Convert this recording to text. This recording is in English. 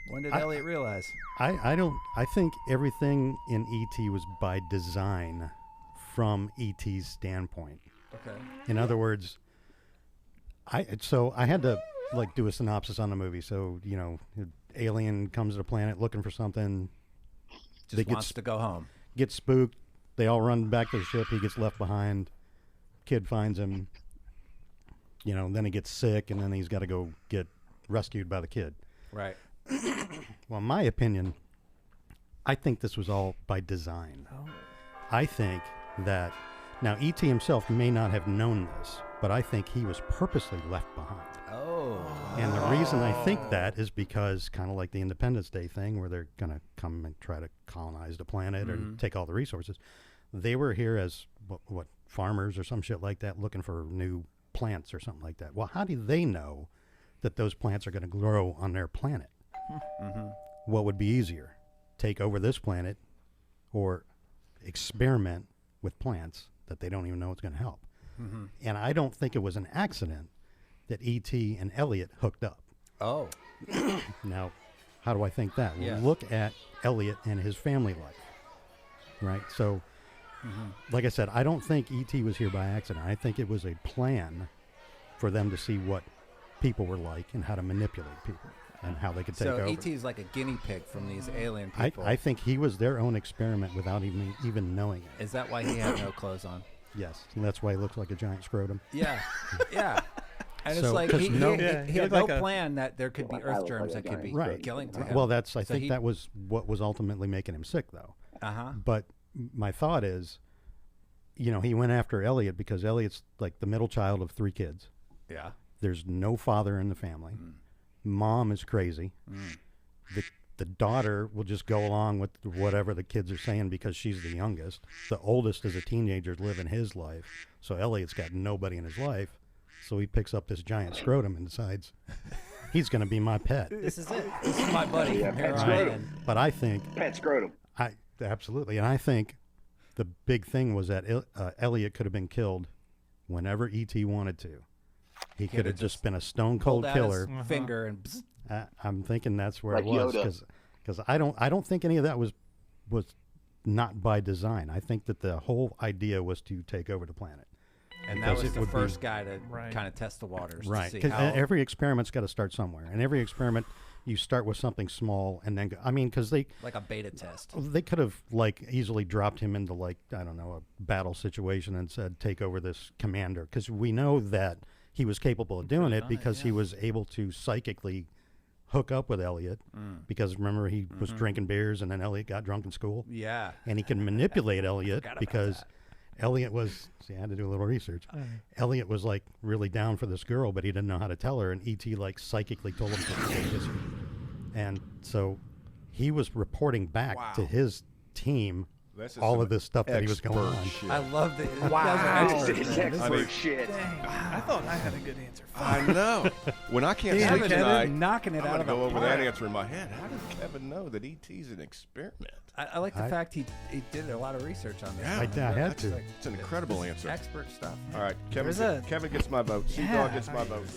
When did Elliot realize? I think everything in E.T. was by design from E.T.'s standpoint. Okay. In other words, I had to like do a synopsis on the movie. So, you know, alien comes to the planet looking for something. Just wants to go home. Gets spooked. They all run back to the ship. He gets left behind. Kid finds him. You know, then he gets sick, and then he's got to go get rescued by the kid. Right. Well, in my opinion, I think this was all by design. Oh. I think that now E.T. himself may not have known this, but I think he was purposely left behind. Oh. And the reason I think that is because kind of like the Independence Day thing where they're going to come and try to colonize the planet or take all the resources. They were here as what farmers or some shit like that looking for new plants or something like that. Well, how do they know that those plants are going to grow on their planet? What would be easier? Take over this planet or experiment with plants that they don't even know it's going to help? And I don't think it was an accident that E.T. and Elliot hooked up. Oh. Now, how do I think that? Well, Yeah. look at Elliot and his family life, right? So, like I said, I don't think E.T. was here by accident. I think it was a plan for them to see what people were like and how to manipulate people and how they could take over. So E.T. is like a guinea pig from these alien people. I think he was their own experiment without even knowing it. Is that why he had no clothes on? Yes, and that's why he looks like a giant scrotum. Yeah. Yeah. And it's So, like 'cause he no- had he no looked like a- plan that there could be earth germs that could be killing to him. Well, that's I So think he- that was what was ultimately making him sick, though. Uh-huh. But my thought is, you know, he went after Elliot because Elliot's like the middle child of 3 kids. Yeah. There's no father in the family. Mom is crazy. The daughter will just go along with whatever the kids are saying because she's the youngest. The oldest is a teenager living his life. So Elliot's got nobody in his life. So he picks up this giant scrotum and decides he's going to be my pet. This is it. This is my buddy. Yeah, from here pet on scrotum. in. But I think Pet scrotum. absolutely, and I think the big thing was that Elliot could have been killed whenever E.T. wanted to. He could have just been a stone cold Pulled out killer. his finger and bzz. I'm thinking that's where Like it was Yoda. because I don't think any of that was not by design. I think that the whole idea was to take over the planet. And that Because was it the would be- first guy to Right. kind of test the waters. Right, To see because how, every experiment's got to start somewhere, and every experiment you start with something small, and then I mean, because they like a beta test. could have like easily dropped him into like I don't know a battle situation and said take over this commander because we know that he was capable of doing it because he was able to psychically hook up with Elliot because remember he was drinking beers and then Elliot got drunk in school Yeah. and he can manipulate Elliot about because Elliot was see I had to do a little research. Elliot was like really down for this girl but he didn't know how to tell her and E.T. like psychically told him to take this and so he was reporting back to his team This is all some of this stuff that he was going expert on. shit. I love the Wow. Wow. It's expert mean- shit. Dang, I thought I had a good answer. I know. When I can't Damn sleep it, tonight, knocking it I'm out going of to go the over park. that answer in my head. How did Kevin know that E.T.'s an experiment? I like the fact he did a lot of research on this. Yeah, I had to. It's an incredible answer. Expert stuff. All right, Kevin There's gets my vote. Sea Yeah. Dog gets my vote.